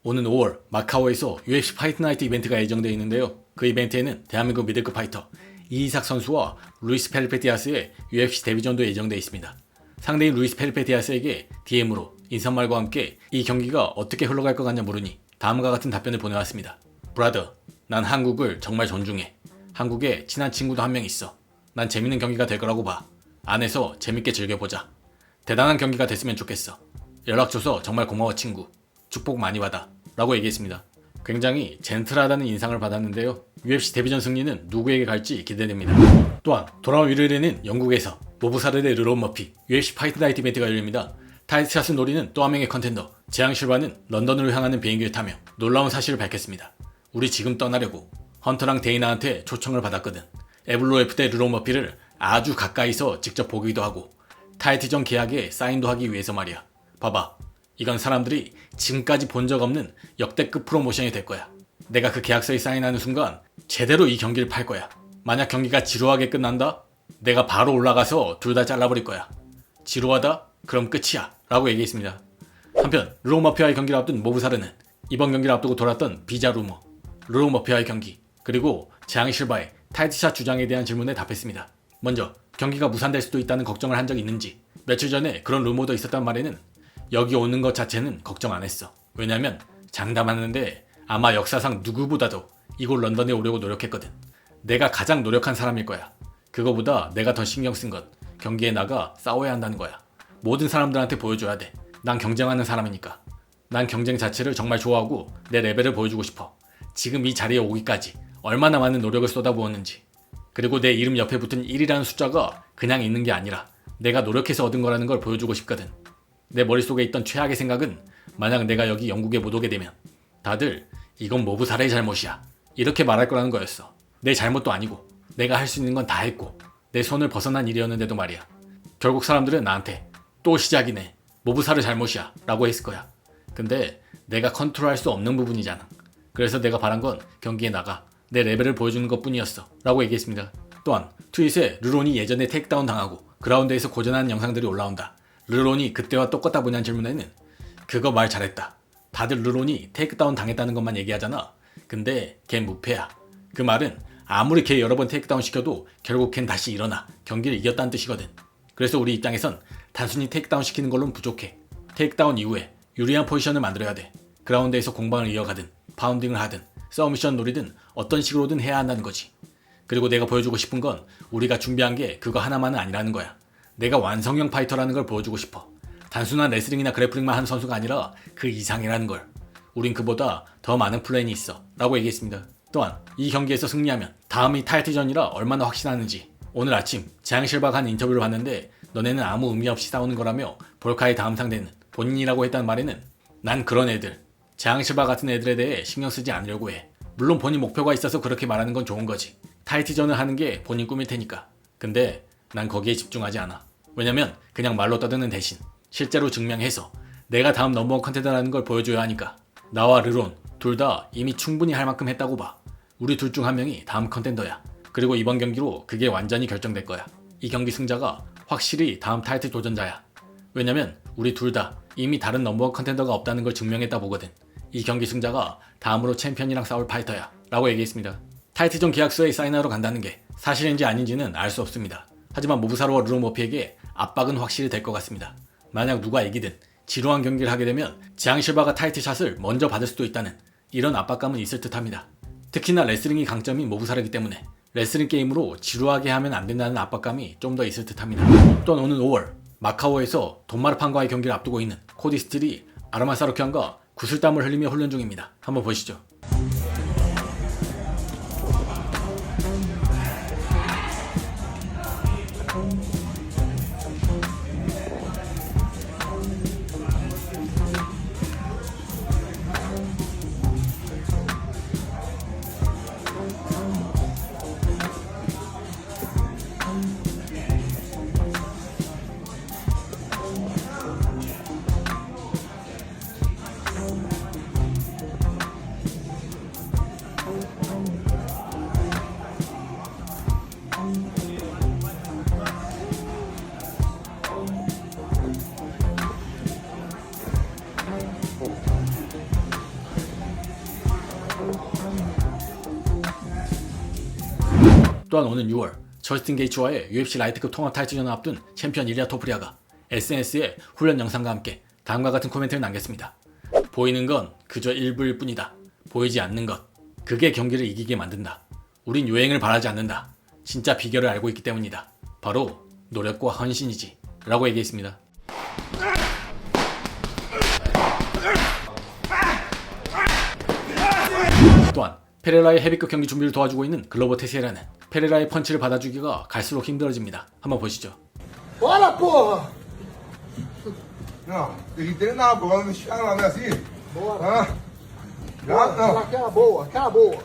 오는 5월 마카오에서 UFC 파이트 나이트 이벤트가 예정되어 있는데요. 그 이벤트에는 대한민국 미들급 파이터 이이삭 선수와 루이스 페르페티아스의 UFC 데뷔전도 예정되어 있습니다. 상대인 루이스 페르페티아스에게 DM으로 인사말과 함께 이 경기가 어떻게 흘러갈 것 같냐 물으니 다음과 같은 답변을 보내왔습니다. 브라더, 난 한국을 정말 존중해. 한국에 친한 친구도 한 명 있어. 난 재밌는 경기가 될 거라고 봐. 안에서 재밌게 즐겨보자. 대단한 경기가 됐으면 좋겠어. 연락 줘서 정말 고마워 친구. 축복 많이 받아. 라고 얘기했습니다. 굉장히 젠틀하다는 인상을 받았는데요. UFC 데뷔전 승리는 누구에게 갈지 기대됩니다. 또한 돌아온 일요일에는 영국에서 모브사르 대 르론 머피 UFC 파이트 나이트 이벤트가 열립니다. 타이틀샷을 노리는 또 한 명의 컨텐더 재앙 실바는 런던으로 향하는 비행기를 타며 놀라운 사실을 밝혔습니다. 우리 지금 떠나려고 헌터랑 데이나한테 초청을 받았거든. 에블로 F 대 르론 머피를 아주 가까이서 직접 보기도 하고 타이틀전 계약에 사인도 하기 위해서 말이야. 봐봐. 이건 사람들이 지금까지 본 적 없는 역대급 프로모션이 될 거야. 내가 그 계약서에 사인하는 순간 제대로 이 경기를 팔 거야. 만약 경기가 지루하게 끝난다? 내가 바로 올라가서 둘 다 잘라버릴 거야. 지루하다? 그럼 끝이야. 라고 얘기했습니다. 한편 르론 머피와의 경기를 앞둔 모브사르는 이번 경기를 앞두고 돌았던 비자 루머, 르론 머피와의 경기, 그리고 재앙 실바의 타이틀샷 주장에 대한 질문에 답했습니다. 먼저 경기가 무산될 수도 있다는 걱정을 한 적이 있는지, 며칠 전에 그런 루머도 있었단 말에는 여기 오는 것 자체는 걱정 안 했어. 왜냐면 장담하는데 아마 역사상 누구보다도 이곳 런던에 오려고 노력했거든. 내가 가장 노력한 사람일 거야. 그거보다 내가 더 신경 쓴 건 경기에 나가 싸워야 한다는 거야. 모든 사람들한테 보여줘야 돼. 난 경쟁하는 사람이니까. 난 경쟁 자체를 정말 좋아하고 내 레벨을 보여주고 싶어. 지금 이 자리에 오기까지 얼마나 많은 노력을 쏟아부었는지. 그리고 내 이름 옆에 붙은 1이라는 숫자가 그냥 있는 게 아니라 내가 노력해서 얻은 거라는 걸 보여주고 싶거든. 내 머릿속에 있던 최악의 생각은 만약 내가 여기 영국에 못 오게 되면 다들 이건 모브사르의 잘못이야. 이렇게 말할 거라는 거였어. 내 잘못도 아니고 내가 할 수 있는 건 다 했고 내 손을 벗어난 일이었는데도 말이야. 결국 사람들은 나한테 또 시작이네. 모브사르 잘못이야. 라고 했을 거야. 근데 내가 컨트롤할 수 없는 부분이잖아. 그래서 내가 바란 건 경기에 나가 내 레벨을 보여주는 것 뿐이었어. 라고 얘기했습니다. 또한 트윗에 르론이 예전에 테이크다운 당하고 그라운드에서 고전하는 영상들이 올라온다. 르론이 그때와 똑같다 보냐는 질문에는 그거 말 잘했다. 다들 르론이 테이크다운 당했다는 것만 얘기하잖아. 근데 걘 무패야. 그 말은 아무리 걔 여러 번 테이크다운 시켜도 결국 걘 다시 일어나 경기를 이겼다는 뜻이거든. 그래서 우리 입장에선 단순히 테이크다운 시키는 걸로는 부족해. 테이크다운 이후에 유리한 포지션을 만들어야 돼. 그라운드에서 공방을 이어가든 파운딩을 하든 서브미션 노리든 어떤 식으로든 해야 한다는 거지. 그리고 내가 보여주고 싶은 건 우리가 준비한 게 그거 하나만은 아니라는 거야. 내가 완성형 파이터라는 걸 보여주고 싶어. 단순한 레슬링이나 그래플링만 하는 선수가 아니라 그 이상이라는 걸. 우린 그보다 더 많은 플랜이 있어. 라고 얘기했습니다. 또한 이 경기에서 승리하면 다음이 타이틀전이라 얼마나 확신하는지. 오늘 아침 재앙 실바가 한 인터뷰를 봤는데 너네는 아무 의미 없이 싸우는 거라며 볼카의 다음 상대는 본인이라고 했단 말에는 난 그런 애들, 재앙 실바 같은 애들에 대해 신경 쓰지 않으려고 해. 물론 본인 목표가 있어서 그렇게 말하는 건 좋은 거지. 타이틀전을 하는 게 본인 꿈일 테니까. 근데 난 거기에 집중하지 않아. 왜냐면 그냥 말로 떠드는 대신 실제로 증명해서 내가 다음 넘버원 컨텐더라는 걸 보여줘야 하니까. 나와 르론 둘 다 이미 충분히 할 만큼 했다고 봐. 우리 둘 중 한 명이 다음 컨텐더야. 그리고 이번 경기로 그게 완전히 결정될 거야. 이 경기 승자가 확실히 다음 타이틀 도전자야. 왜냐면 우리 둘 다 이미 다른 넘버원 컨텐더가 없다는 걸 증명했다 보거든. 이 경기 승자가 다음으로 챔피언이랑 싸울 파이터야. 라고 얘기했습니다. 타이틀전 계약서에 사인하러 간다는 게 사실인지 아닌지는 알 수 없습니다. 하지만 모브사르와 르론 머피에게 압박은 확실히 될 것 같습니다. 만약 누가 이기든 지루한 경기를 하게 되면 재앙 실바가 타이틀샷을 먼저 받을 수도 있다는 이런 압박감은 있을 듯합니다. 특히나 레슬링이 강점인 모브사르이기 때문에 레슬링 게임으로 지루하게 하면 안 된다는 압박감이 좀 더 있을 듯합니다. 또한 오는 5월 마카오에서 돈마르판과의 경기를 앞두고 있는 코디 스틸이 아르만 사루키안과 구슬땀을 흘리며 훈련 중입니다. 한번 보시죠. 또한 오는 6월 저스틴 게이츠와의 UFC 라이트급 통합 타이틀전을 앞둔 챔피언 일리아 토프리아가 SNS에 훈련 영상과 함께 다음과 같은 코멘트를 남겼습니다. 보이는 건 그저 일부일 뿐이다. 보이지 않는 것. 그게 경기를 이기게 만든다. 우린 요행을 바라지 않는다. 진짜 비결을 알고 있기 때문이다. 바로 노력과 헌신이지. 라고 얘기했습니다. 또한 페레라의 헤비급 경기 준비를 도와주고 있는 글로버 테시에라는 페레라의 펀치를 받아주기가 갈수록 힘들어집니다. 한번 보시죠. Bora, porra! Não, tem que treinar, pô. Não deixar lá, não é assim? Bora. Ah, Bora, não. aquela boa, aquela boa.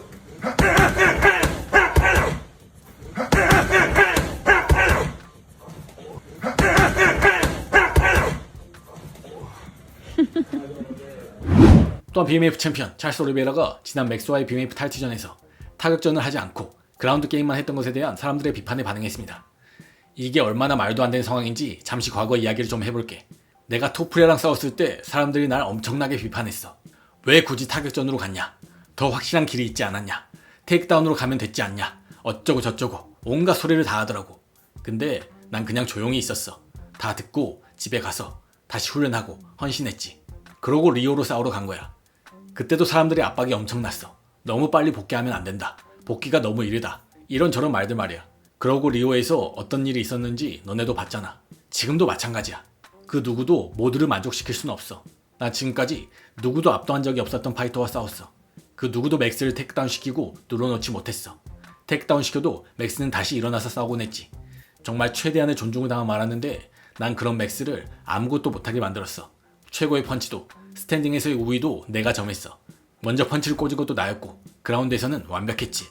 또한 BMF 챔피언 찰스 오리베이라가 지난 맥스와의 BMF 타이틀전에서 타격전을 하지 않고 그라운드 게임만 했던 것에 대한 사람들의 비판에 반응했습니다. 이게 얼마나 말도 안 되는 상황인지 잠시 과거 이야기를 좀 해볼게. 내가 토프리아랑 싸웠을 때 사람들이 날 엄청나게 비판했어. 왜 굳이 타격전으로 갔냐? 더 확실한 길이 있지 않았냐? 테이크다운으로 가면 됐지 않냐? 어쩌고 저쩌고 온갖 소리를 다 하더라고. 근데 난 그냥 조용히 있었어. 다 듣고 집에 가서 다시 훈련하고 헌신했지. 그러고 리오로 싸우러 간 거야. 그때도 사람들이 압박이 엄청났어. 너무 빨리 복귀하면 안 된다. 복귀가 너무 이르다. 이런저런 말들 말이야. 그러고 리오에서 어떤 일이 있었는지 너네도 봤잖아. 지금도 마찬가지야. 그 누구도 모두를 만족시킬 순 없어. 난 지금까지 누구도 압도한 적이 없었던 파이터와 싸웠어. 그 누구도 맥스를 테이크다운 시키고 눌러놓지 못했어. 테이크다운 시켜도 맥스는 다시 일어나서 싸우곤 했지. 정말 최대한의 존중을 담아 말하는데 난 그런 맥스를 아무것도 못하게 만들었어. 최고의 펀치도 스탠딩에서의 우위도 내가 점했어. 먼저 펀치를 꽂은 것도 나였고 그라운드에서는 완벽했지.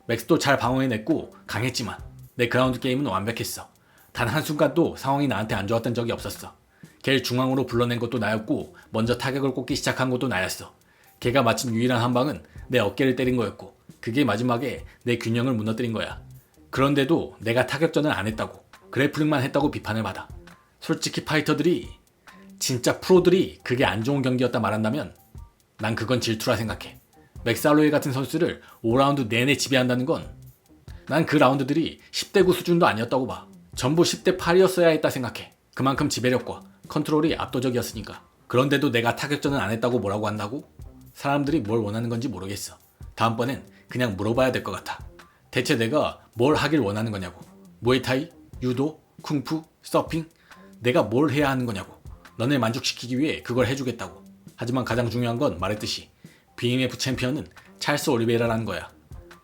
맥스도 잘 방어해냈고 강했지만 내 그라운드 게임은 완벽했어. 단 한순간도 상황이 나한테 안 좋았던 적이 없었어. 걔를 중앙으로 불러낸 것도 나였고 먼저 타격을 꽂기 시작한 것도 나였어. 걔가 마친 유일한 한 방은 내 어깨를 때린 거였고 그게 마지막에 내 균형을 무너뜨린 거야. 그런데도 내가 타격전을 안 했다고 그래플링만 했다고 비판을 받아. 솔직히 파이터들이 진짜 프로들이 그게 안 좋은 경기였다 말한다면 난 그건 질투라 생각해. 맥스 할로웨이 같은 선수를 5라운드 내내 지배한다는 건 난 그 라운드들이 10대 9 수준도 아니었다고 봐. 전부 10대 8이었어야 했다 생각해. 그만큼 지배력과 컨트롤이 압도적이었으니까. 그런데도 내가 타격전을 안 했다고 뭐라고 한다고? 사람들이 뭘 원하는 건지 모르겠어. 다음번엔 그냥 물어봐야 될 것 같아. 대체 내가 뭘 하길 원하는 거냐고. 무에타이? 유도? 쿵푸? 서핑? 내가 뭘 해야 하는 거냐고. 너네 만족시키기 위해 그걸 해주겠다고. 하지만 가장 중요한 건 말했듯이 BMF 챔피언은 찰스 올리베이라라는 거야.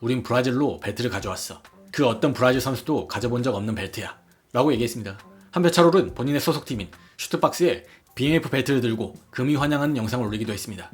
우린 브라질로 벨트를 가져왔어. 그 어떤 브라질 선수도 가져본 적 없는 벨트야. 라고 얘기했습니다. 한편 찰롤은 본인의 소속팀인 슈트박스에 BMF 벨트를 들고 금이 환영하는 영상을 올리기도 했습니다.